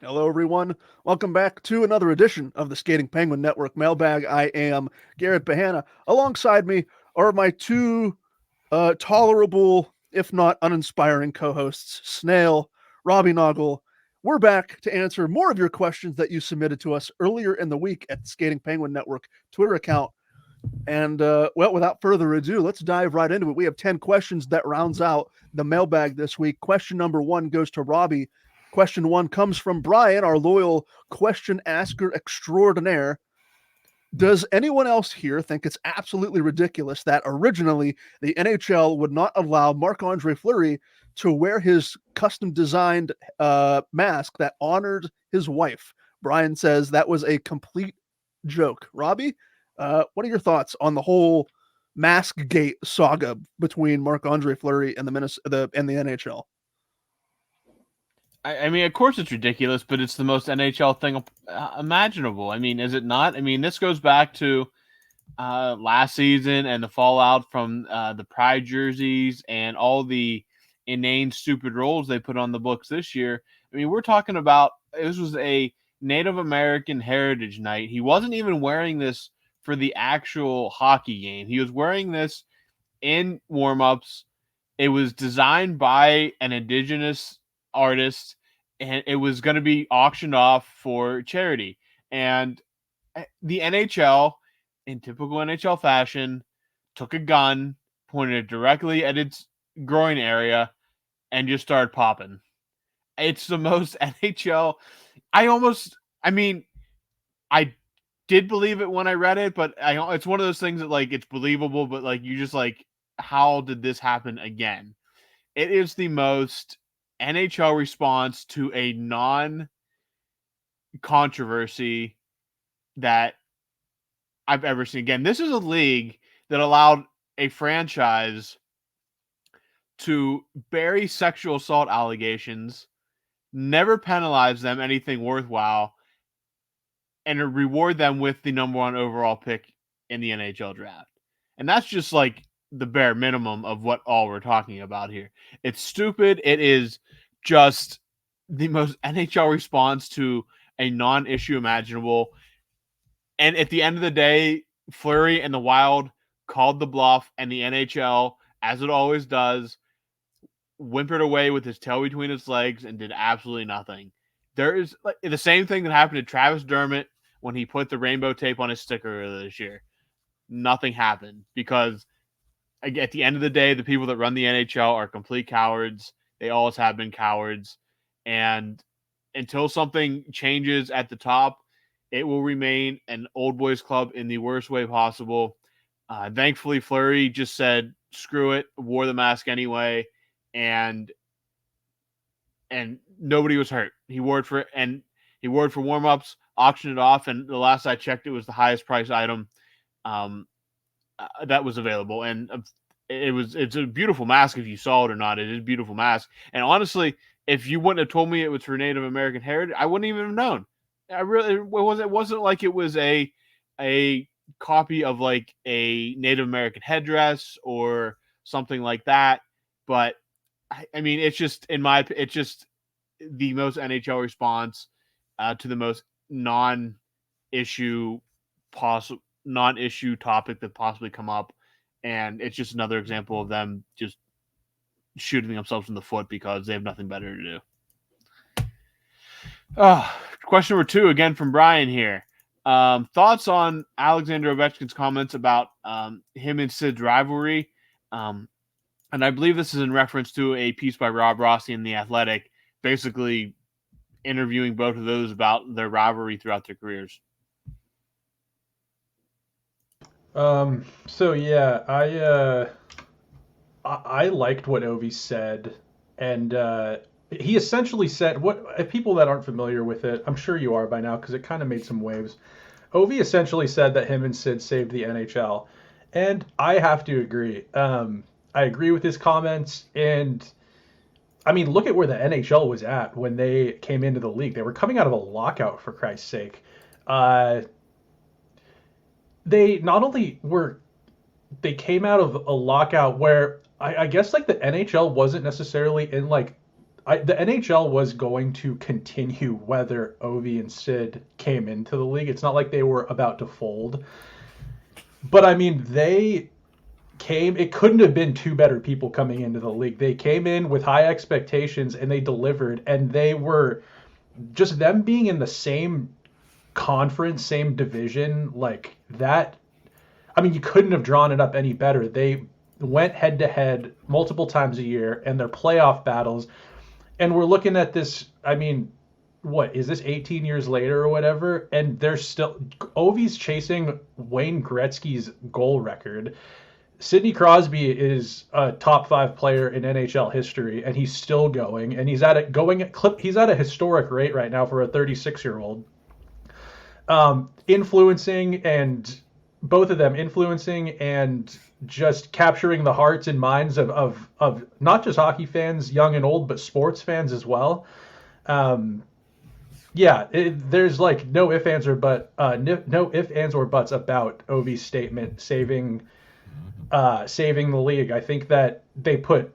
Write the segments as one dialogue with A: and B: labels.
A: Hello, everyone. Welcome back to another edition of the Skating Penguin Network Mailbag. I am Garrett Bahana. Alongside me are my two tolerable, if not uninspiring, co-hosts, Snail, Robbie Noggle. We're back to answer more of your questions that you submitted to us earlier in the week at the Skating Penguin Network Twitter account. And well, without further ado, let's dive right into it. We have 10 questions that rounds out the mailbag this week. Question number one goes to Robbie. Question one comes from Brian, our loyal question asker extraordinaire. Does anyone else here think it's absolutely ridiculous that originally the NHL would not allow Marc-Andre Fleury to wear his custom designed mask that honored his wife? Brian says that was a complete joke. Robbie, what are your thoughts on the whole mask gate saga between Marc-Andre Fleury and the NHL?
B: I mean, of course it's ridiculous, but it's the most NHL thing imaginable. I mean, is it not? I mean, this goes back to last season and the fallout from the Pride jerseys and all the inane, stupid rules they put on the books this year. I mean, we're talking about this was a Native American Heritage Night. He wasn't even wearing this for the actual hockey game. He was wearing this in warm-ups. It was designed by an indigenous artist, and it was going to be auctioned off for charity. And the NHL, in typical NHL fashion, took a gun, pointed it directly at its groin area, and just started popping. It's the most NHL. I mean, I did believe it when I read it, but it's one of those things that like it's believable, but like you just like, how did this happen again? It is the most NHL response to a non-controversy that I've ever seen. Again, this is a league that allowed a franchise to bury sexual assault allegations, never penalize them anything worthwhile, and reward them with the number one overall pick in the NHL draft. And that's just like the bare minimum of what all we're talking about here. It's stupid. It is just the most NHL response to a non-issue imaginable. And at the end of the day, Fleury and the Wild called the bluff, and the NHL, as it always does, whimpered away with his tail between its legs and did absolutely nothing. There is like the same thing that happened to Travis Dermott when he put the rainbow tape on his sticker earlier this year. Nothing happened because at the end of the day, the people that run the NHL are complete cowards. They always have been cowards. And until something changes at the top, it will remain an old boys club in the worst way possible. Thankfully, Fleury just said, screw it, wore the mask anyway, and nobody was hurt. He wore it for warm-ups, auctioned it off, and the last I checked, it was the highest price item that was available. And it's a beautiful mask if you saw it or not. It is a beautiful mask. And honestly, if you wouldn't have told me it was for Native American heritage, I wouldn't even have known. It wasn't like it was a copy of like a Native American headdress or something like that. But I mean, it's just the most NHL response to the most non-issue topic that possibly come up, and it's just another example of them just shooting themselves in the foot because they have nothing better to do. Question number two, again from Brian here. Thoughts on Alexander Ovechkin's comments about him and Sid's rivalry? And I believe this is in reference to a piece by Rob Rossi in The Athletic, basically interviewing both of those about their rivalry throughout their careers.
C: So yeah, I liked what Ovi said, and he essentially said what people that aren't familiar with it, I'm sure you are by now because it kind of made some waves. Ovi essentially said that him and Sid saved the NHL, and I have to agree. I agree with his comments, and I mean, look at where the NHL was at when they came into the league. They were coming out of a lockout, for Christ's sake. They not only were they came out of a lockout where I guess like the NHL wasn't necessarily in like the NHL was going to continue whether Ovi and Sid came into the league. It's not like they were about to fold. But I mean, they came, it couldn't have been two better people coming into the league. They came in with high expectations and they delivered, and they were just them being in the same conference, same division, like that. I mean, you couldn't have drawn it up any better. They went head to head multiple times a year, and their playoff battles. And we're looking at this. I mean, what is this? 18 years later or whatever, and they're still. Ovi's chasing Wayne Gretzky's goal record. Sidney Crosby is a top 5 player in NHL history, and he's still going. And he's at a historic rate right now for a 36-year-old. Influencing, and both of them influencing and just capturing the hearts and minds of not just hockey fans, young and old, but sports fans as well. There's like no ifs, ands, or buts about Ovi's statement saving the league. I think that they put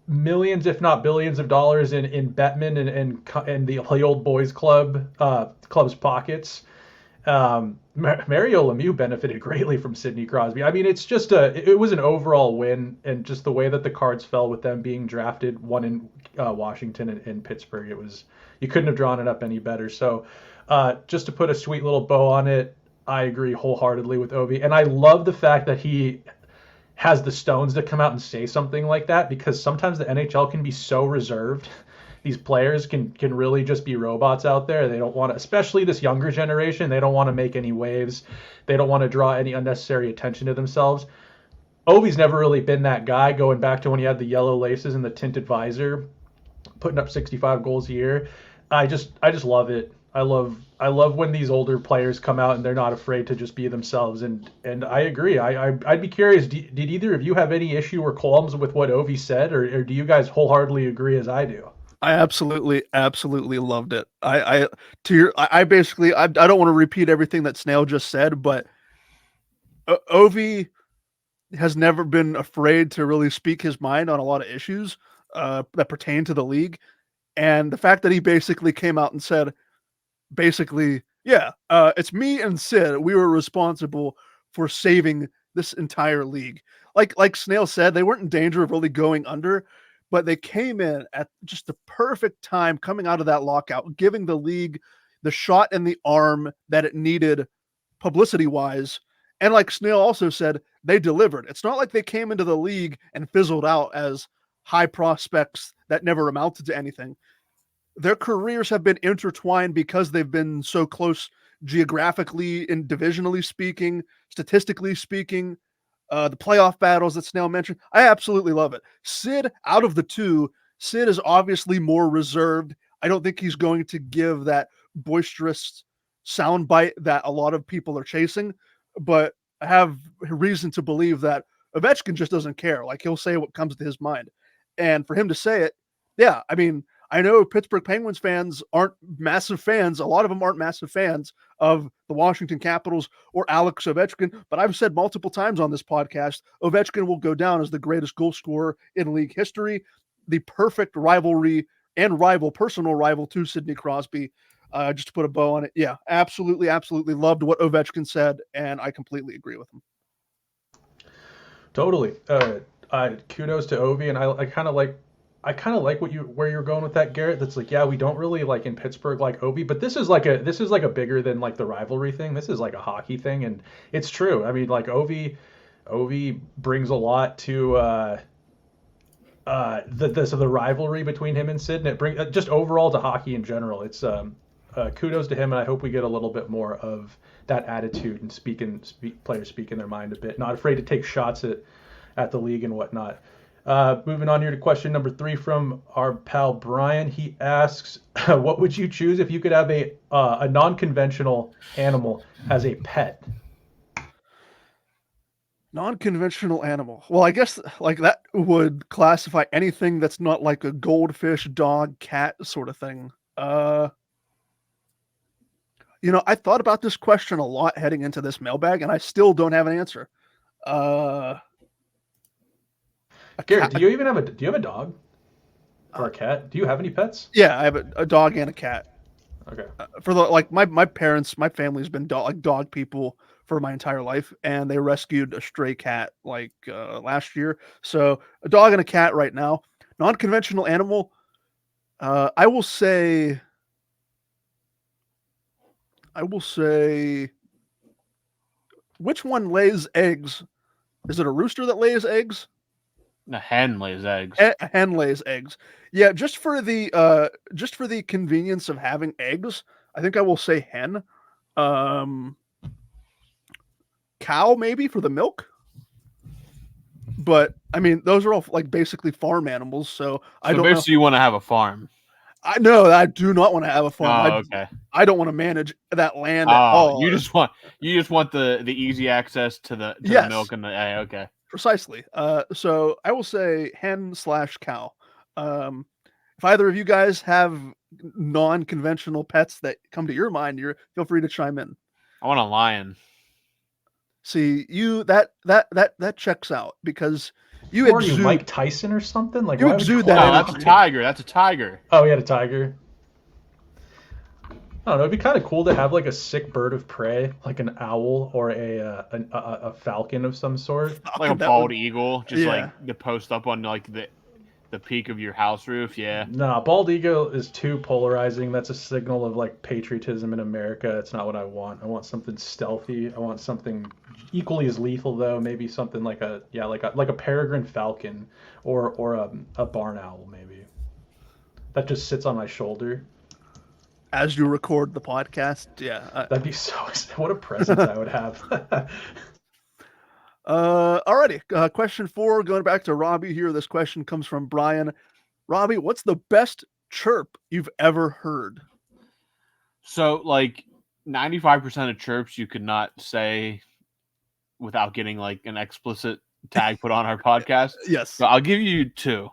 C: millions, if not billions, of dollars in Bettman and the old boys club's pockets. Mario Lemieux benefited greatly from Sidney Crosby. I mean, it was an overall win, and just the way that the cards fell with them being drafted, one in Washington and in Pittsburgh, you couldn't have drawn it up any better. So just to put a sweet little bow on it, I agree wholeheartedly with Ovi, and I love the fact that he has the stones to come out and say something like that, because sometimes the NHL can be so reserved. These players can really just be robots out there. They don't want to, especially this younger generation, they don't want to make any waves. They don't want to draw any unnecessary attention to themselves. Ovi's never really been that guy, going back to when he had the yellow laces and the tinted visor, putting up 65 goals a year. I just love it. I love when these older players come out and they're not afraid to just be themselves. And I agree. I'd be curious, did either of you have any issue or qualms with what Ovi said, or do you guys wholeheartedly agree as I do?
A: I absolutely loved it. I don't want to repeat everything that Snail just said, but Ovi has never been afraid to really speak his mind on a lot of issues that pertain to the league. And the fact that he basically came out and said, it's me and Sid. We were responsible for saving this entire league. Like Snail said, they weren't in danger of really going under, but they came in at just the perfect time coming out of that lockout, giving the league the shot in the arm that it needed publicity-wise. And like Snail also said, they delivered. It's not like they came into the league and fizzled out as high prospects that never amounted to anything. Their careers have been intertwined because they've been so close geographically and divisionally speaking, statistically speaking. The playoff battles that Snail mentioned, I absolutely love it. Sid, out of the two, Sid is obviously more reserved. I don't think he's going to give that boisterous soundbite that a lot of people are chasing, but I have reason to believe that Ovechkin just doesn't care. Like, he'll say what comes to his mind. And for him to say it, yeah, I mean, I know Pittsburgh Penguins fans aren't massive fans. A lot of them aren't massive fans of the Washington Capitals or Alex Ovechkin, but I've said multiple times on this podcast, Ovechkin will go down as the greatest goal scorer in league history, the perfect rivalry and personal rival to Sidney Crosby. Just to put a bow on it. Yeah, absolutely loved what Ovechkin said, and I completely agree with him.
C: Totally. Kudos to Ovi, and I kind of like where you're going with that, Garrett. That's like, yeah, we don't really like in Pittsburgh like Ovi, but this is like a bigger than like the rivalry thing. This is like a hockey thing, and it's true. I mean, like Ovi brings a lot to the rivalry between him and Sid, and it brings just overall to hockey in general. It's kudos to him, and I hope we get a little bit more of that attitude and players speaking their mind a bit, not afraid to take shots at the league and whatnot. Moving on here to question number 3 from our pal Brian. He asks, what would you choose if you could have a non-conventional animal as a pet?
A: Non-conventional animal. Well, I guess like that would classify anything that's not like a goldfish, dog, cat sort of thing. I thought about this question a lot heading into this mailbag, and I still don't have an answer.
C: Garrett, do you have a dog? Or a cat? Do you have any pets?
A: Yeah, I have a dog and a cat.
C: Okay.
A: For the like my parents, my family's been dog people for my entire life, and they rescued a stray cat like last year. So a dog and a cat right now. Non-conventional animal. I will say. Which one lays eggs? Is it a rooster that lays eggs?
B: The hen lays eggs.
A: A hen lays eggs. Yeah, just for the convenience of having eggs, I think I will say hen. Um, Cow maybe for the milk. But I mean, those are all like basically farm animals, so I
B: So
A: don't know.
B: basically, you want to have a farm.
A: I know I do not want to have a farm.
B: Oh, okay.
A: I don't want to manage that land at all.
B: You just want the easy access to the
A: Yes.
B: milk and the okay.
A: Precisely. So I will say hen/cow. If either of you guys have non-conventional pets that come to your mind, feel free to chime in.
B: I want a lion.
A: See, that checks out because you
C: Or
A: exude.
C: you Mike Tyson or something? Like
A: You
C: why would
A: exude
C: call
A: that
B: Oh,
C: it
B: that's a
A: energy.
B: tiger. That's a tiger.
C: Oh, he had a tiger. I don't know. It'd be kind of cool to have like a sick bird of prey, like an owl or a falcon of some sort.
B: Like a
A: That
B: bald
A: would-
B: eagle, just
A: yeah.
B: like the post up on like the peak of your house roof. Yeah.
C: Nah, bald eagle is too polarizing. That's a signal of like patriotism in America. It's not what I want. I want something stealthy. I want something equally as lethal though. Maybe something like a peregrine falcon or a barn owl maybe. That just sits on my shoulder.
A: As you record the podcast, yeah.
C: That'd be so. What a presence I would have.
A: Alrighty. Question 4, going back to Robbie here. This question comes from Brian. Robbie, what's the best chirp you've ever heard?
B: So like 95% of chirps you could not say without getting like an explicit tag put on our podcast.
A: Yes.
B: So I'll give you 2.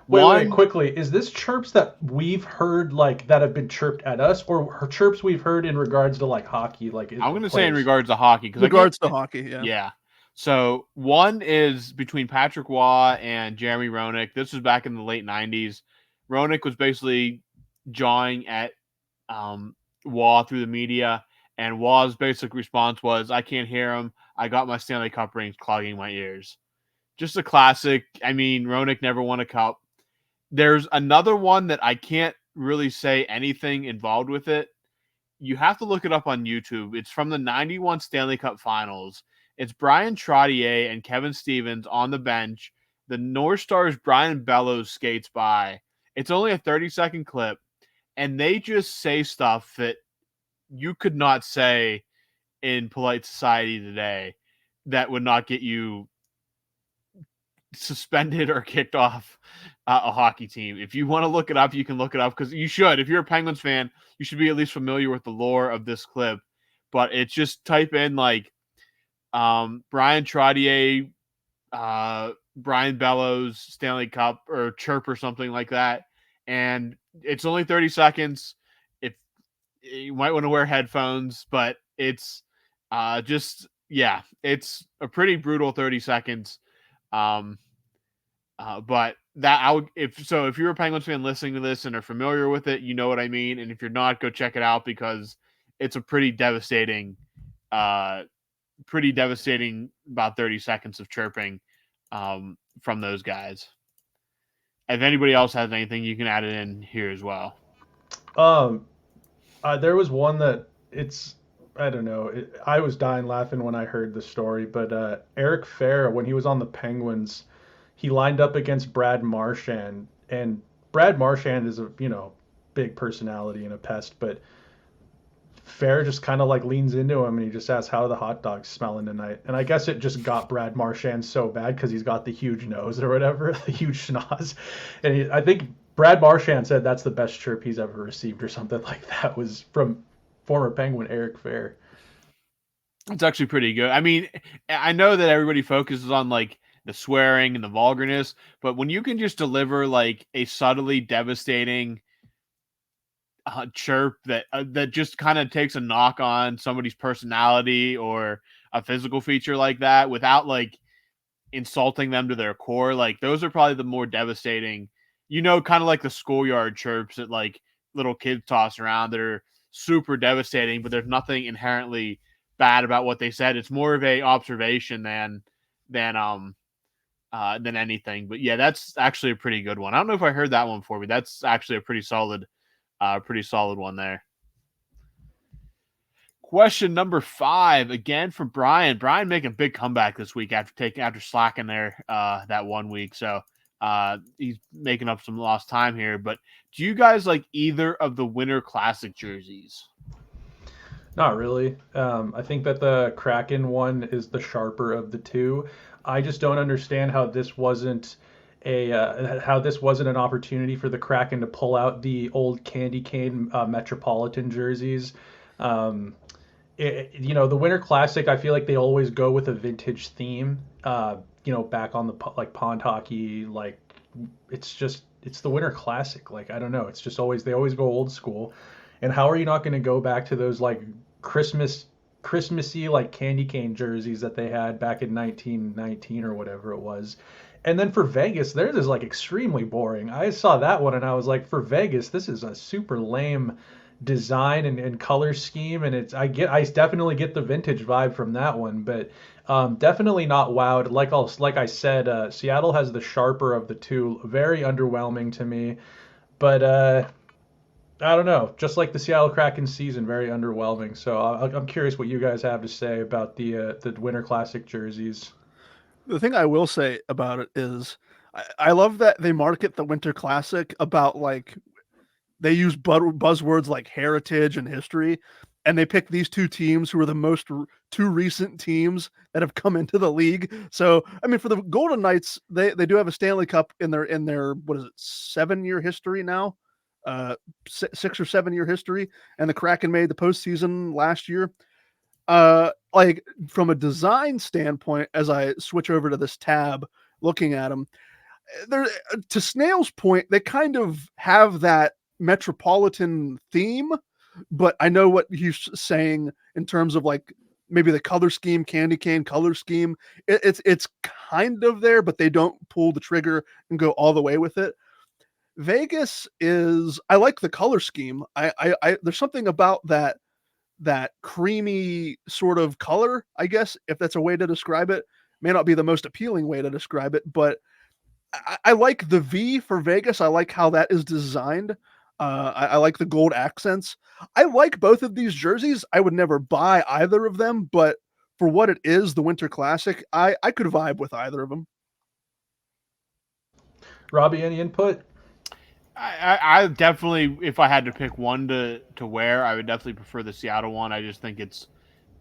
C: Wait, quickly. Is this chirps that we've heard like that have been chirped at us, or chirps we've heard in regards to like hockey? Like
B: I'm going to say in regards to hockey because
A: regards to hockey, yeah.
B: Yeah. So one is between Patrick Waugh and Jeremy Roenick. This was back in the late 90s. Roenick was basically jawing at Waugh through the media, and Waugh's basic response was, "I can't hear him. I got my Stanley Cup rings clogging my ears." Just a classic. I mean, Roenick never won a cup. There's another one that I can't really say anything involved with it. You have to look it up on YouTube. It's from the 91 Stanley Cup Finals. It's Brian Trottier and Kevin Stevens on the bench. The North Stars Brian Bellows skates by. It's only a 30-second clip, and they just say stuff that you could not say in polite society today that would not get you suspended or kicked off a hockey team. If you want to look it up, you can look it up because you should. If you're a Penguins fan, you should be at least familiar with the lore of this clip. But it's just type in like Brian Trottier, Brian Bellows, Stanley Cup or chirp or something like that. And it's only 30 seconds. If you might want to wear headphones, but it's it's a pretty brutal 30 seconds. But that if you're a Penguins fan listening to this and are familiar with it, you know what I mean. And if you're not, go check it out because it's a pretty devastating about 30 seconds of chirping from those guys. If anybody else has anything, you can add it in here as well.
C: There was one that I don't know. I was dying laughing when I heard the story, but Eric Fair, when he was on the Penguins, he lined up against Brad Marchand, and Brad Marchand is a big personality and a pest, but Fair just kind of like leans into him and he just asks, "How are the hot dogs smelling tonight?" And I guess it just got Brad Marchand so bad because he's got the huge nose or whatever, the huge schnoz, and I think Brad Marchand said that's the best chirp he's ever received or something like that was from former Penguin Eric Fair.
B: It's actually pretty good. I mean, I know that everybody focuses on like the swearing and the vulgarness, but when you can just deliver like a subtly devastating chirp that just kind of takes a knock on somebody's personality or a physical feature like that without like insulting them to their core, like those are probably the more devastating kind of like the schoolyard chirps that like little kids toss around that are super devastating, but there's nothing inherently bad about what they said. It's more of a observation than anything. But yeah, that's actually a pretty good one. I don't know if I heard that one before, but that's actually a pretty solid one there. Question number 5, again from Brian. Brian making a big comeback this week after slacking there that 1 week. So he's making up some lost time here. But do you guys like either of the Winter Classic jerseys?
C: Not really. I think that the Kraken one is the sharper of the two. I just don't understand how this wasn't an opportunity for the Kraken to pull out the old candy cane Metropolitan jerseys. The Winter Classic, I feel like they always go with a vintage theme. Back on the like pond hockey, like it's the Winter Classic. Like I don't know, it's just they always go old school. And how are you not going to go back to those like Christmassy like candy cane jerseys that they had back in 1919 or whatever it was? And then for Vegas, theirs is like extremely boring. I saw that one and I was like, for Vegas, this is a super lame design and color scheme, and I definitely get the vintage vibe from that one, but definitely not wowed. Like I said, Seattle has the sharper of the two. Very underwhelming to me, but I don't know. Just like the Seattle Kraken season, very underwhelming. So I'm curious what you guys have to say about the Winter Classic jerseys.
A: The thing I will say about it is I love that they market the Winter Classic about like they use buzzwords like heritage and history, and they pick these two teams who are the two recent teams that have come into the league. So, I mean, for the Golden Knights, they do have a Stanley Cup in their what is it, 7-year history now, 6 or 7 year history, and the Kraken made the postseason last year. Like from a design standpoint, as I switch over to this tab, looking at them, there to Snail's point, they kind of have that Metropolitan theme, but I know what he's saying in terms of like maybe the color scheme, candy cane color scheme. It's kind of there, but they don't pull the trigger and go all the way with it. Vegas is, I like the color scheme. I there's something about that creamy sort of color, I guess, if that's a way to describe it. May not be the most appealing way to describe it, but I like the V for Vegas. I like how that is designed. I like the gold accents. I like both of these jerseys. I would never buy either of them, but for what it is, the Winter Classic, I could vibe with either of them.
C: Robbie, any input?
B: I definitely, if I had to pick one to wear, I would definitely prefer the Seattle one. I just think it's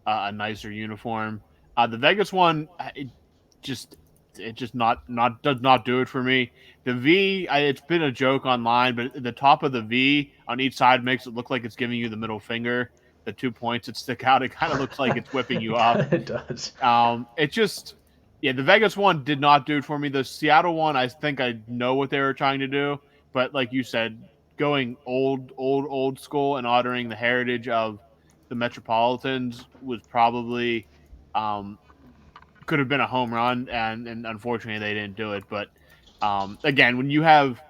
B: a nicer uniform. The Vegas one, it just does not do it for me. The V, it's been a joke online, but the top of the V on each side makes it look like it's giving you the middle finger. The 2 points that stick out, it kind of looks like it's whipping you up.
C: It does.
B: It just, the Vegas one did not do it for me. The Seattle one, I think I know what they were trying to do, but like you said, going old school and honoring the heritage of the Metropolitans was probably could have been a home run, and unfortunately they didn't do it. But again, when you have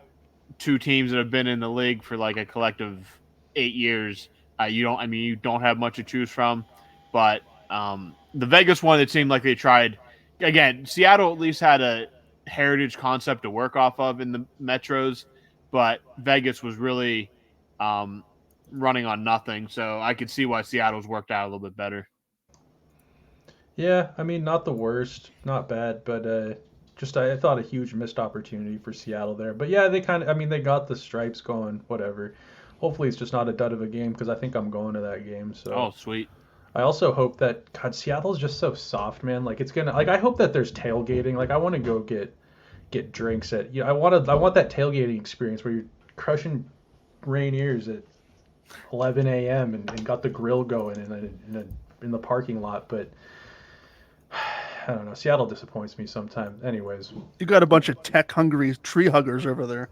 B: two teams that have been in the league for like a collective 8 years, you don't have much to choose from. But the Vegas one, it seemed like they tried. Again, Seattle at least had a heritage concept to work off of in the Metros, but Vegas was really running on nothing. So I could see why Seattle's worked out a little bit better.
C: Yeah, I mean, not the worst, not bad, but I thought a huge missed opportunity for Seattle there. But yeah, they got the stripes going, whatever. Hopefully, it's just not a dud of a game because I think I'm going to that game. So.
B: Oh, sweet.
C: I also hope that Seattle's just so soft, man. Like I hope that there's tailgating. Like I want to go get drinks at. I want that tailgating experience where you're crushing Rainiers at 11 a.m. and got the grill going in the parking lot, but. I don't know. Seattle disappoints me sometimes. Anyways.
A: You got a bunch of tech-hungry tree huggers over there.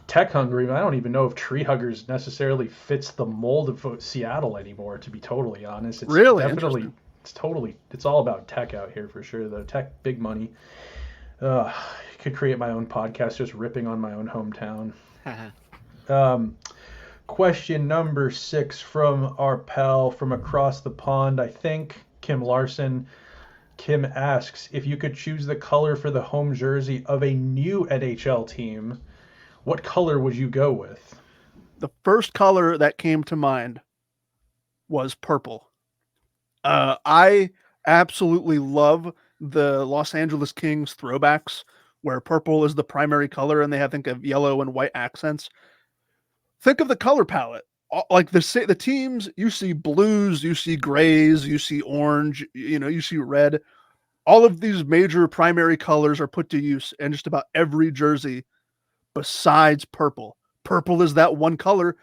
C: Tech-hungry? I don't even know if tree huggers necessarily fits the mold of Seattle anymore, to be totally honest. It's
A: really?
C: It's all about tech out here for sure, though. Tech, big money. could create my own podcast just ripping on my own hometown. Um, question number 6 from our pal from across the pond, I think, Kim Larson. Kim asks, if you could choose the color for the home jersey of a new NHL team, what color would you go with?
A: The first color that came to mind was purple. I absolutely love the Los Angeles Kings throwbacks where purple is the primary color and they have, think of yellow and white accents. Think of the color palette. Like the teams, you see blues, you see grays, you see orange, you see red. All of these major primary colors are put to use in just about every jersey besides purple. Purple is that one color,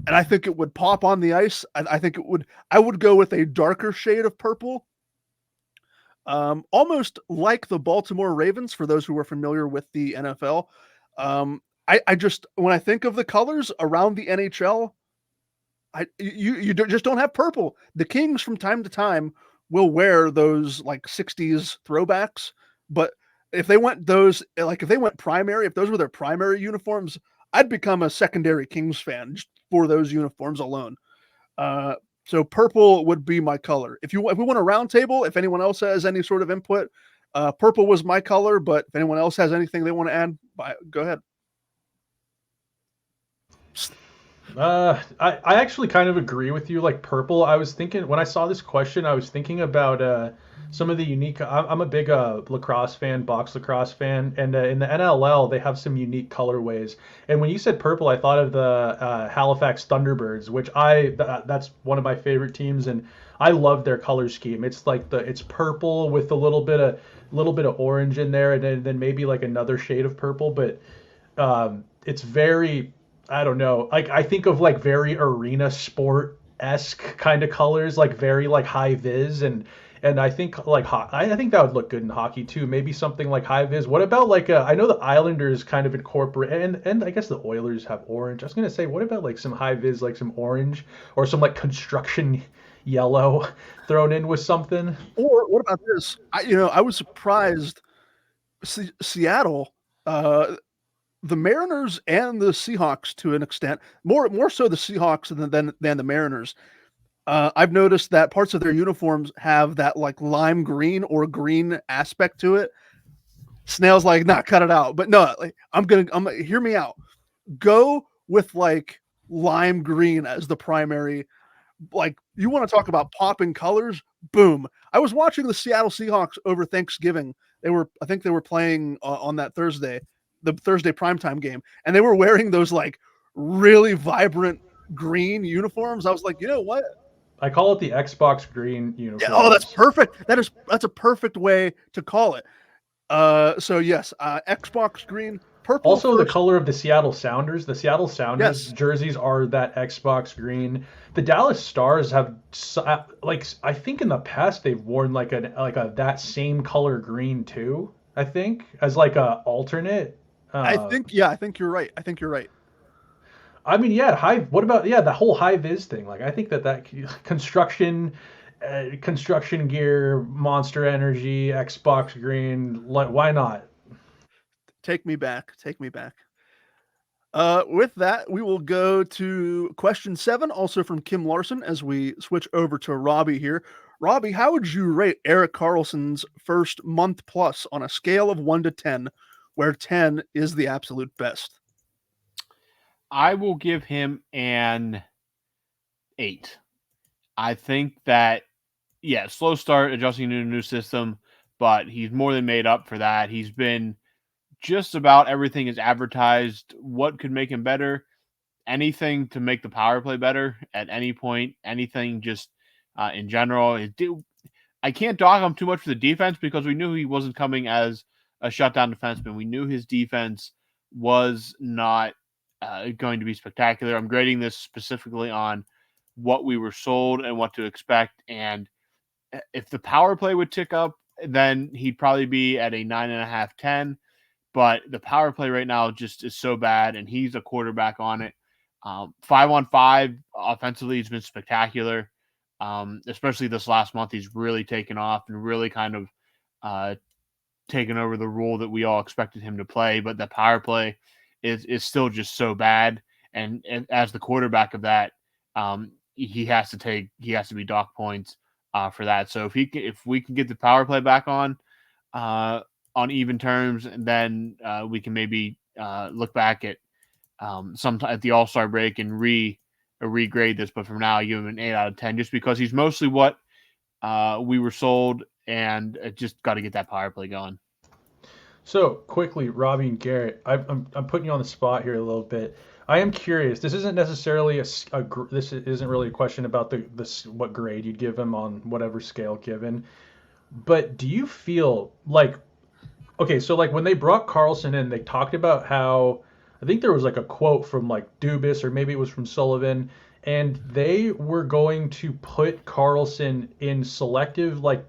A: and I think it would pop on the ice. I think it would. I would go with a darker shade of purple, almost like the Baltimore Ravens. For those who are familiar with the NFL, I just when I think of the colors around the NHL, you just don't have purple. The Kings from time to time will wear those like 60s throwbacks, but if they went primary, if those were their primary uniforms, I'd become a secondary Kings fan just for those uniforms alone. So purple would be my color. If we want a round table, if anyone else has any sort of input, purple was my color, but if anyone else has anything they want to add, go ahead.
C: I actually kind of agree with you. Like purple, I was thinking when I saw this question, I was thinking about some of the unique. I'm a big lacrosse fan, box lacrosse fan, and in the NLL they have some unique colorways. And when you said purple, I thought of the Halifax Thunderbirds, which that's one of my favorite teams, and I love their color scheme. It's like it's purple with a little bit of orange in there, and then maybe like another shade of purple, but it's very, I don't know. Like I think of like very arena sport-esque kind of colors, like very like high vis, and I think like I think that would look good in hockey too. Maybe something like high vis. What about like I know the Islanders kind of incorporate, and I guess the Oilers have orange. I was gonna say, what about like some high vis, like some orange or some like construction yellow thrown in with something?
A: Or what about this? I was surprised. Seattle, the Mariners and the Seahawks to an extent, more so the Seahawks than the Mariners. I've noticed that parts of their uniforms have that like lime green or green aspect to it. Snail's like, nah, cut it out. But no, like, I'm gonna hear me out. Go with like lime green as the primary. Like you want to talk about popping colors? Boom! I was watching the Seattle Seahawks over Thanksgiving. I think they were playing on that Thursday, the Thursday primetime game, and they were wearing those like really vibrant green uniforms. I was like, you know what?
C: I call it the Xbox green
A: Yeah, oh, that's
C: uniforms.
A: perfect. That's a perfect way to call it. So yes, Xbox green, purple
C: Also, the
A: first.
C: color of the Seattle Sounders. The Seattle Sounders
A: Yes,
C: jerseys are that Xbox green. The Dallas Stars have like I think in the past they've worn like a that same color green too. I think as like a alternate.
A: I think you're right. I think you're right.
C: I mean, yeah, high. What about the whole high vis thing? Like, I think that construction gear, Monster Energy, Xbox Green. Like, why not?
A: Take me back. Take me back. With that, we will go to question 7, also from Kim Larson, as we switch over to Robbie here. Robbie, how would you rate Erik Karlsson's first month plus on a scale of 1 to 10, where 10 is the absolute best?
B: I will give him an 8. I think that, yeah, slow start adjusting to a new system, but he's more than made up for that. He's been just about everything is advertised. What could make him better? Anything to make the power play better at any point. Anything just in general. I can't dog him too much for the defense because we knew he wasn't coming as a shutdown defenseman. We knew his defense was not going to be spectacular. I'm grading this specifically on what we were sold and what to expect. And if the power play would tick up, then he'd probably be at a 9.5, 10. But the power play right now just is so bad, and he's a quarterback on it. 5-on-5 offensively has been spectacular. Especially this last month, he's really taken off and really kind of taken over the role that we all expected him to play, but the power play is still just so bad. And as the quarterback of that, he has to be dock points for that. So if we can get the power play back on even terms, then we can maybe look back at sometime at the All-Star break and regrade this. But for now, I give him an 8 out of 10 just because he's mostly what we were sold, and just got to get that power play going.
C: So quickly, Robbie and Garrett, I'm putting you on the spot here a little bit. I am curious. This isn't necessarily this isn't really a question about the what grade you'd give him on whatever scale given. But do you feel like, okay, so like when they brought Karlsson in, they talked about how, I think there was like a quote from like Dubas or maybe it was from Sullivan, and they were going to put Karlsson in selective, like,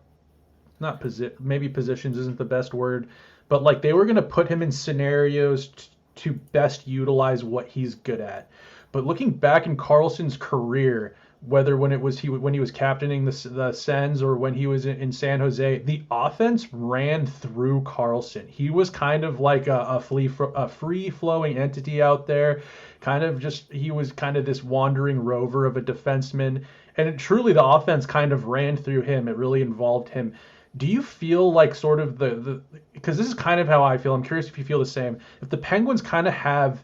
C: not maybe positions isn't the best word, but like they were going to put him in scenarios to best utilize what he's good at. But looking back in Karlsson's career, whether when he was captaining the Sens or when he was in San Jose, the offense ran through Karlsson. He was kind of like a free flowing entity out there, he was kind of this wandering rover of a defenseman, and truly the offense kind of ran through him. It really involved him. Do you feel like sort of because this is kind of how I feel. I'm curious if you feel the same. If the Penguins kind of have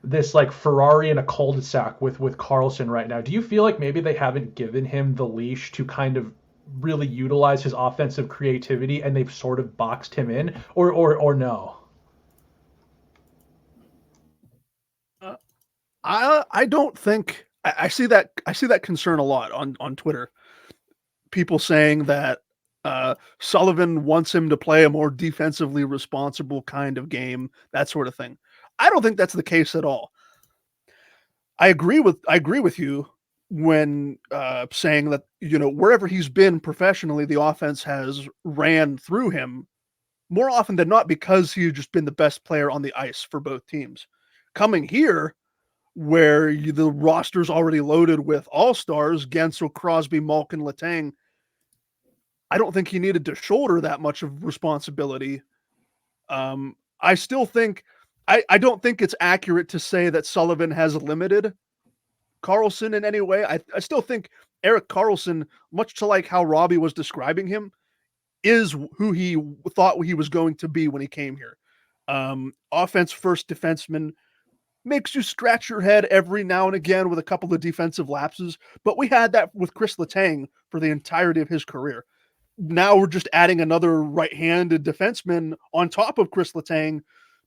C: this like Ferrari in a cul-de-sac with Karlsson right now, do you feel like maybe they haven't given him the leash to kind of really utilize his offensive creativity and they've sort of boxed him in, or no?
A: I don't think I see that concern a lot on Twitter. People saying that Sullivan wants him to play a more defensively responsible kind of game, that sort of thing. I don't think that's the case at all. I agree with you when saying that, wherever he's been professionally, the offense has ran through him more often than not because he's just been the best player on the ice for both teams. Coming here, where the roster's already loaded with all-stars, Gensel, Crosby, Malkin, Letang, I don't think he needed to shoulder that much of responsibility. I still think I don't think it's accurate to say that Sullivan has limited Karlsson in any way. I still think Erik Karlsson, much to like how Robbie was describing him, is who he thought he was going to be when he came here. Offense first defenseman, makes you scratch your head every now and again with a couple of defensive lapses, but we had that with Chris Letang for the entirety of his career. Now we're just adding another right-handed defenseman on top of Chris Letang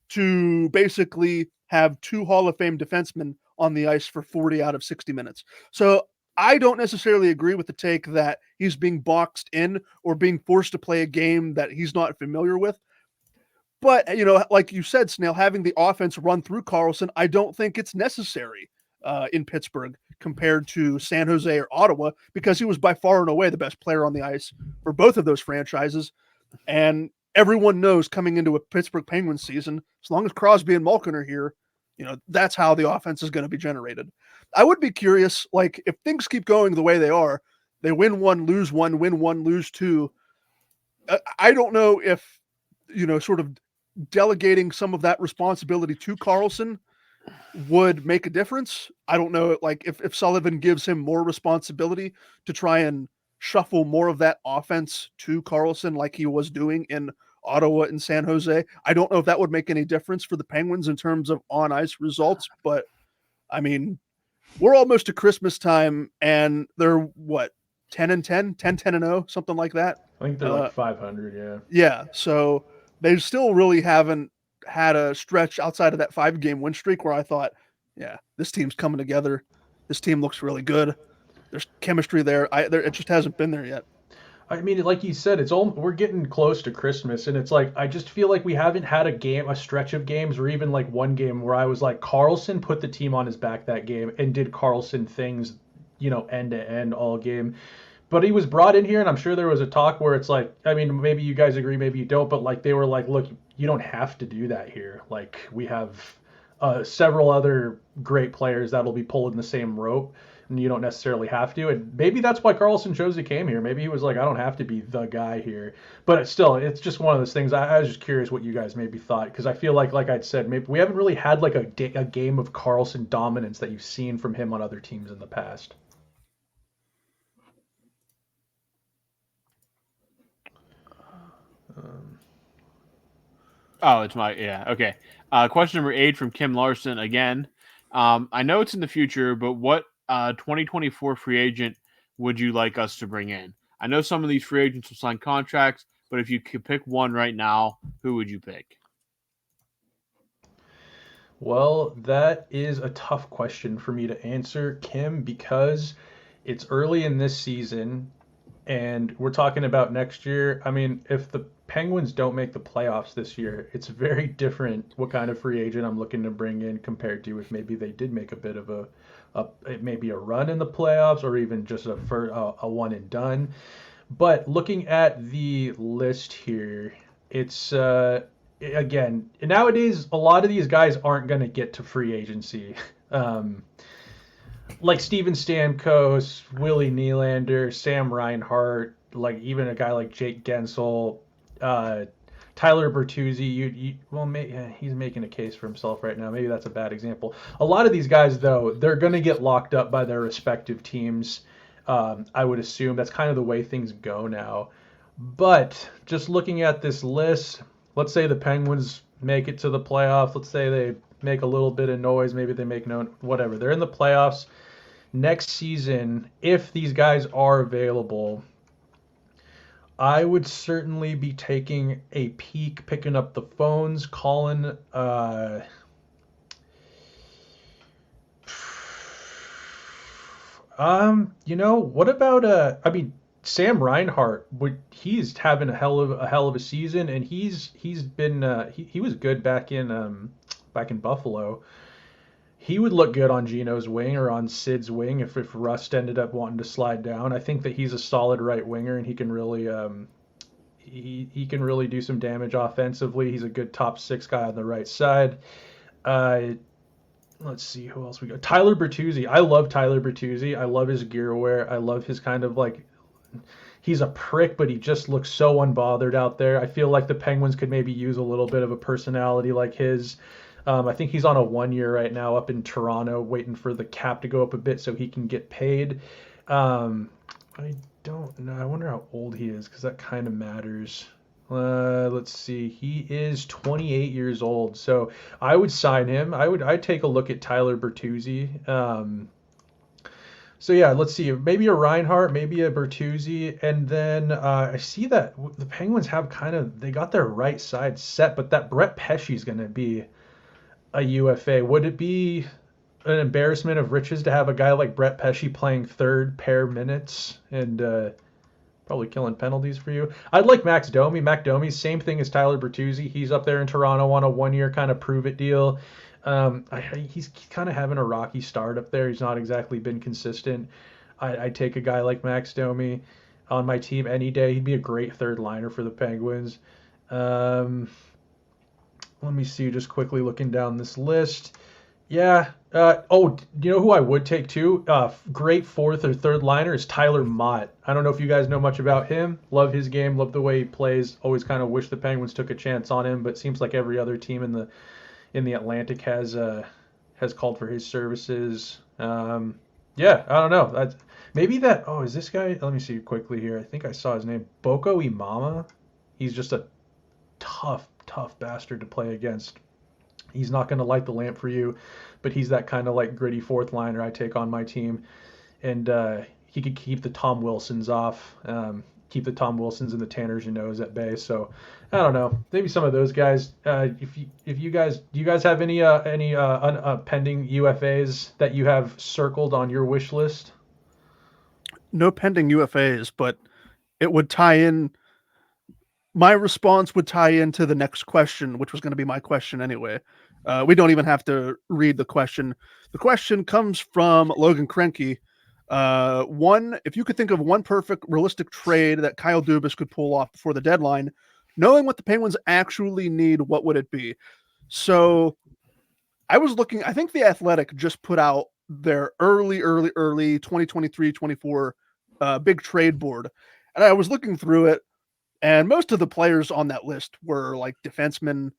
A: to basically have two Hall of Fame defensemen on the ice for 40 out of 60 minutes. So I don't necessarily agree with the take that he's being boxed in or being forced to play a game that he's not familiar with. But, like you said, Snail, having the offense run through Karlsson, I don't think it's necessary in Pittsburgh compared to San Jose or Ottawa, because he was by far and away the best player on the ice for both of those franchises. And everyone knows coming into a Pittsburgh Penguins season, as long as Crosby and Malkin are here, that's how the offense is going to be generated. I would be curious, like, if things keep going the way they are, they win one, lose one, win one, lose two. I don't know if, sort of delegating some of that responsibility to Karlsson would make a difference. I don't know, like, if Sullivan gives him more responsibility to try and shuffle more of that offense to Karlsson like he was doing in Ottawa and San Jose. I don't know if that would make any difference for the Penguins in terms of on-ice results, but, I mean, we're almost to Christmas time, and they're, 10-10, 10-0, something like that?
C: I think they're like 500, yeah.
A: Yeah, so they still really haven't had a stretch outside of that 5-game win streak where I thought, yeah, this team's coming together. This team looks really good. There's chemistry there. It just hasn't been there yet.
C: I mean, like you said, we're getting close to Christmas, and it's like I just feel like we haven't had a stretch of games, or even like one game where I was like, Karlsson put the team on his back that game and did Karlsson things, end to end all game. But he was brought in here, and I'm sure there was a talk where it's like, I mean, maybe you guys agree, maybe you don't, but like they were like, look, you don't have to do that here. Like, we have several other great players that'll be pulling the same rope, and you don't necessarily have to. And maybe that's why Carlson Josie came here. Maybe he was like, I don't have to be the guy here. But it's just one of those things. I was just curious what you guys maybe thought, because I feel like I'd said, maybe we haven't really had like a game of Carlson dominance that you've seen from him on other teams in the past.
B: Oh, it's my okay. Question number 8 from Kim Larson again. I know it's in the future, but what 2024 free agent would you like us to bring in? I know some of these free agents will sign contracts, but if you could pick one right now, who would you pick?
C: Well, that is a tough question for me to answer, Kim, because it's early in this season and we're talking about next year. I mean, if the Penguins don't make the playoffs this year, it's very different what kind of free agent I'm looking to bring in compared to if maybe they did make a bit of maybe a run in the playoffs or even just a one and done. But looking at the list here, it's again, nowadays a lot of these guys aren't going to get to free agency. Um, like Steven Stamkos, Willie Nylander, Sam Reinhart, like even a guy like Jake Gensel, uh, Tyler Bertuzzi. He's making a case for himself right now. Maybe that's a bad example. A lot of these guys, though, they're going to get locked up by their respective teams. I would assume that's kind of the way things go now. But just looking at this list, let's say the Penguins make it to the playoffs. Let's say they make a little bit of noise. Maybe they make no, whatever. They're in the playoffs next season. If these guys are available, I would certainly be taking a peek, picking up the phones, calling. What about I mean, Sam Reinhart he's having a hell of a season, and he's been he was good back in Buffalo. He would look good on Gino's wing or on Sid's wing if Rust ended up wanting to slide down. I think that he's a solid right winger and he can really he can really do some damage offensively. He's a good top six guy on the right side. Uh, let's see who else we got. Tyler Bertuzzi. I love Tyler Bertuzzi. I love his gear wear. I love his kind of like he's a prick, but he just looks so unbothered out there. I feel like the Penguins could maybe use a little bit of a personality like his. I think he's on a 1 year right now up in Toronto, waiting for the cap to go up a bit so he can get paid. I don't know. I wonder how old he is because that kind of matters. Let's see. He is 28 years old, so I would sign him. I'd take a look at Tyler Bertuzzi. So yeah, let's see. Maybe a Reinhart, maybe a Bertuzzi, and then I see that the Penguins have they got their right side set, but that Brett Pesce is going to be a UFA. Would it be an embarrassment of riches to have a guy like Brett Pesce playing third pair minutes and probably killing penalties for you? I'd like Max Domi. Max Domi, same thing as Tyler Bertuzzi. He's up there in Toronto on a 1 year kind of prove it deal. He's kind of having a rocky start up there. He's not exactly been consistent. I'd take a guy like Max Domi on my team any day. He'd be a great third liner for the Penguins. Let me see, just quickly looking down this list. Yeah. You know who I would take too? Great fourth or third liner is Tyler Mott. I don't know if you guys know much about him. Love his game. Love the way he plays. Always kind of wish the Penguins took a chance on him, but it seems like every other team in the Atlantic has called for his services. Yeah, I don't know. Maybe that. Oh, is this guy? Let me see quickly here. I think I saw his name. Boko Imama. He's just a tough bastard to play against. He's not going to light the lamp for you, but he's that kind of like gritty fourth liner I take on my team, and he could keep the Tom Wilsons off, keep the Tom Wilsons and the Tanner Jeannots at bay. So I don't know, maybe some of those guys. If you guys, do you guys have any pending UFAs that you have circled on your wish list?
A: No pending UFAs, but it would tie in. My response would tie into the next question, which was going to be my question anyway. We don't even have to read the question. The question comes from Logan Krenke. If you could think of one perfect, realistic trade that Kyle Dubas could pull off before the deadline, knowing what the Penguins actually need, what would it be? So I was looking, I think The Athletic just put out their early 2023-24 big trade board. And I was looking through it, and most of the players on that list were like defensemen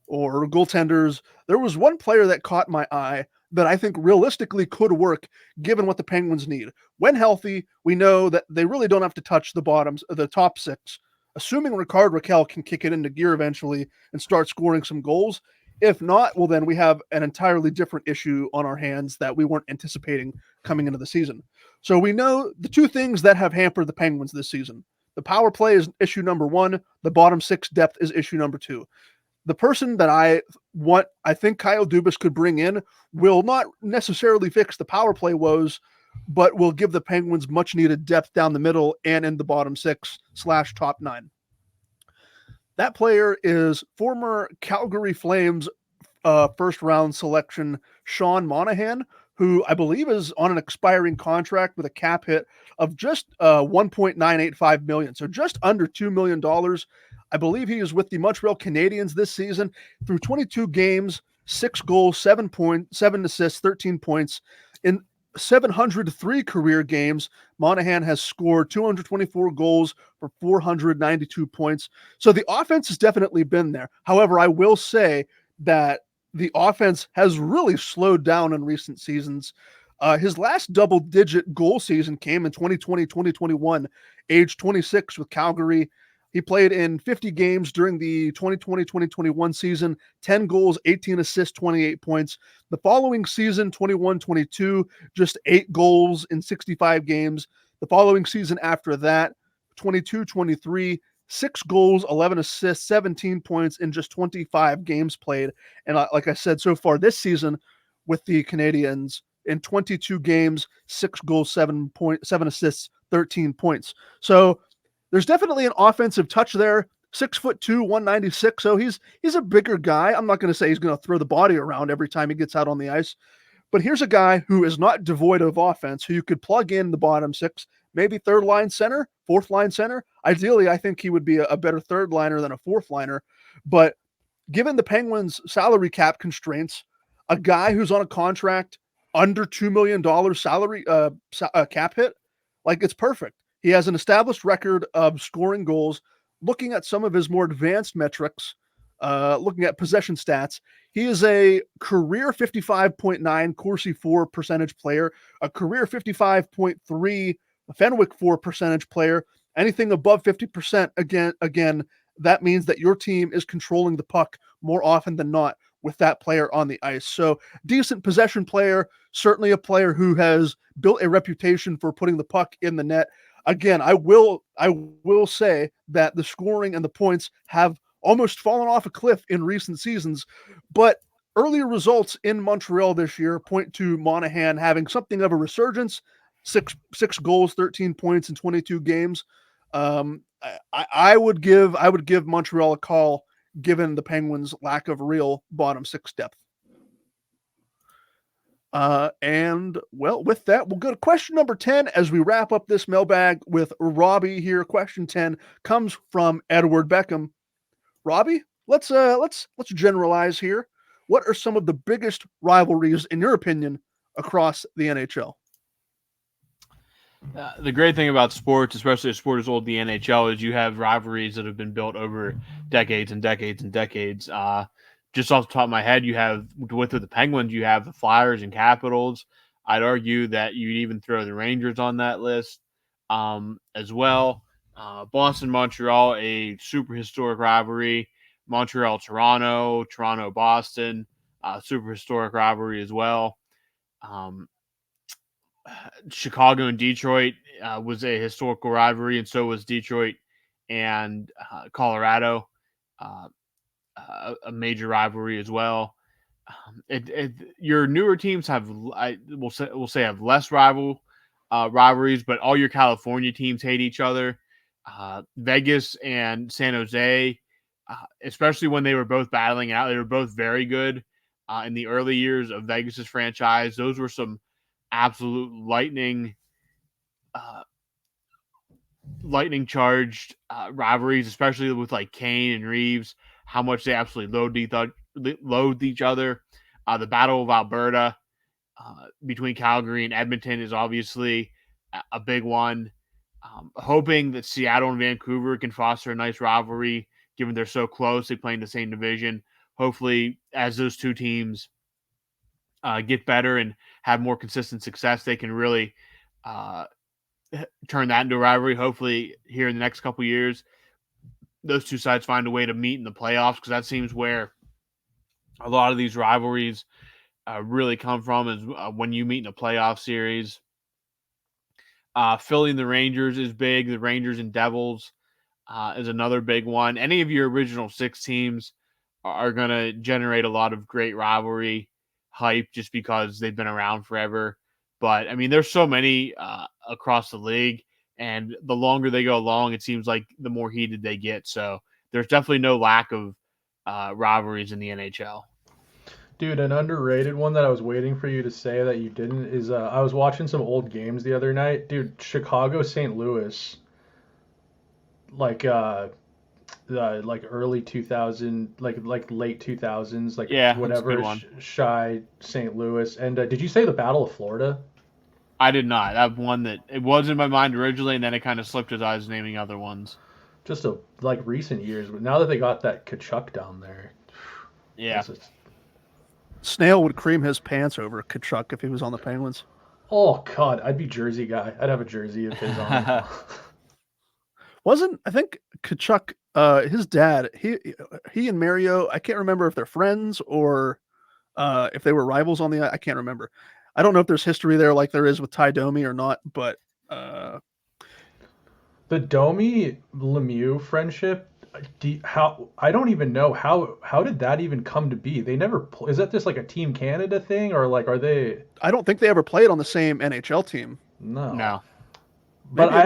A: or goaltenders. There was one player that caught my eye that I think realistically could work given what the Penguins need. When healthy, we know that they really don't have to touch the top six, assuming Ricard Raquel can kick it into gear eventually and start scoring some goals. If not, well, then we have an entirely different issue on our hands that we weren't anticipating coming into the season. So we know the two things that have hampered the Penguins this season. The power play is issue number one. The bottom six depth is issue number two. The person that I think Kyle Dubas could bring in will not necessarily fix the power play woes, but will give the Penguins much needed depth down the middle and in the bottom six/top nine. That player is former Calgary Flames first round selection Sean Monahan, who I believe is on an expiring contract with a cap hit of just $1.985 million, so just under $2 million. I believe he is with the Montreal Canadiens this season through 22 games, 6 goals, 7 assists, 13 points. In 703 career games, Monahan has scored 224 goals for 492 points. So the offense has definitely been there. However, I will say that the offense has really slowed down in recent seasons. His last double-digit goal season came in 2020-2021, age 26 with Calgary. He played in 50 games during the 2020-2021 season, 10 goals, 18 assists, 28 points. The following season, 21-22, just 8 goals in 65 games. The following season after that, 22-23, 6 goals, 11 assists, 17 points in just 25 games played. And like I said, so far this season with the Canadiens, in 22 games, 6 goals, 7 assists, 13 points. So there's definitely an offensive touch there. 6'2", 196. So he's a bigger guy. I'm not going to say he's going to throw the body around every time he gets out on the ice. But here's a guy who is not devoid of offense, who you could plug in the bottom six, maybe third line center, fourth line center. Ideally, I think he would be a better third liner than a fourth liner. But given the Penguins' salary cap constraints, a guy who's on a contract under $2 million salary cap hit, like, it's perfect. He has an established record of scoring goals. Looking at some of his more advanced metrics, looking at possession stats, he is a career 55.9 Corsi 4 percentage player, a career 55.3 Fenwick 4 percentage player. Anything above 50%, again, that means that your team is controlling the puck more often than not with that player on the ice. So decent possession player, certainly a player who has built a reputation for putting the puck in the net. Again, I will say that the scoring and the points have almost fallen off a cliff in recent seasons, but earlier results in Montreal this year point to Monahan having something of a resurgence. Six goals, 13 points in 22 games. I would give Montreal a call given the Penguins' lack of real bottom six depth. And well, with that, we'll go to question number 10 as we wrap up this mailbag with Robbie here. Question 10 comes from Edward Beckham. Robbie, let's generalize here. What are some of the biggest rivalries, in your opinion, across the NHL?
B: The great thing about sports, especially a sport as old as the NHL, is you have rivalries that have been built over decades and decades and decades. Just off the top of my head, you have, with the Penguins, you have the Flyers and Capitals. I'd argue that you'd even throw the Rangers on that list as well. Boston, Montreal, a super historic rivalry. Montreal, Toronto, Toronto, Boston, super historic rivalry as well. Chicago and Detroit was a historical rivalry, and so was Detroit and Colorado, a major rivalry as well. Your newer teams have, we'll say have less rivalries, but all your California teams hate each other. Vegas and San Jose, especially when they were both battling out, they were both very good in the early years of Vegas's franchise. Those were some absolute lightning charged rivalries, especially with like Kane and Reeves, how much they absolutely loathed each other. The Battle of Alberta between Calgary and Edmonton is obviously a big one. Hoping that Seattle and Vancouver can foster a nice rivalry, given they're so close. They play in the same division. Hopefully, as those two teams get better and have more consistent success, they can really turn that into a rivalry. Hopefully, here in the next couple years, those two sides find a way to meet in the playoffs, because that seems where a lot of these rivalries really come from, is when you meet in a playoff series. Philly and the Rangers is big. The Rangers and Devils is another big one. Any of your original six teams are going to generate a lot of great rivalry hype just because they've been around forever. But, I mean, there's so many across the league, and the longer they go along, it seems like the more heated they get. So there's definitely no lack of rivalries in the NHL.
C: Dude, an underrated one that I was waiting for you to say that you didn't is I was watching some old games the other night. Dude, Chicago St. Louis, like early 2000, like late 2000s, like
B: Yeah, that's a
C: whatever,
B: good one.
C: shy St. Louis. And did you say the Battle of Florida?
B: I did not. That one that it was in my mind originally, and then it kind of slipped as I was naming other ones.
C: Just like recent years, but now that they got that Kachuk down there,
B: Yeah.
A: Snail would cream his pants over Kachuk if he was on the Penguins.
C: Oh God, I'd be jersey guy. I'd have a jersey of his on.
A: I think Kachuk, his dad, he and Mario, I can't remember if they're friends or if they were rivals on the, I can't remember. I don't know if there's history there like there is with Ty Domi or not, but
C: the Domi Lemieux friendship, I don't even know how did that even come to be? They never is that just like a Team Canada thing, or like are they?
A: I don't think they ever played on the same NHL team.
B: No.
C: But I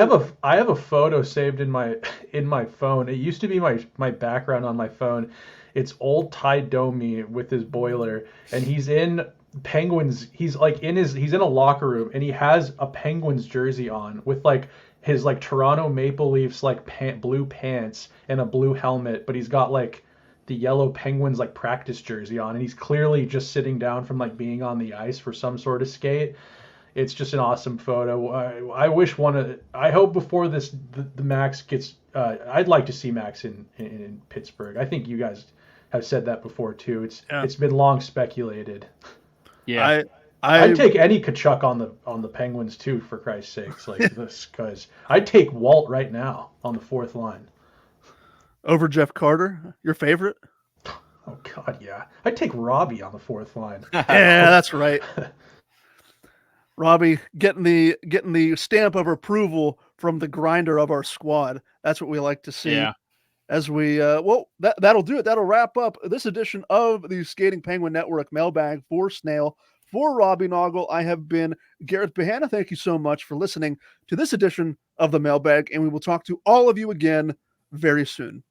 C: have a photo saved in my phone. It used to be my background on my phone. It's old Ty Domi with his boiler, and he's in Penguins. He's in a locker room, and he has a Penguins jersey on with like his like Toronto Maple Leafs like blue pants and a blue helmet, but he's got like the yellow Penguins like practice jersey on, and he's clearly just sitting down from like being on the ice for some sort of skate. It's just an awesome photo. I hope before the Max gets. I'd like to see Max in Pittsburgh. I think you guys have said that before too. It's been long speculated.
B: Yeah.
C: I'd take any Kachuk on the Penguins too, for Christ's sakes, like this, because I'd take Walt right now on the fourth line
A: over Jeff Carter. Your favorite?
C: Oh God, yeah. I'd take Robbie on the fourth line.
A: Yeah, that's right. Robbie getting the stamp of approval from the grinder of our squad. That's what we like to see.
B: Yeah.
A: As we that'll do it. That'll wrap up this edition of the Skating Penguin Network Mailbag. For Snail, for Robbie Noggle, I have been Garrett Bahana. Thank you so much for listening to this edition of the Mailbag, and we will talk to all of you again very soon.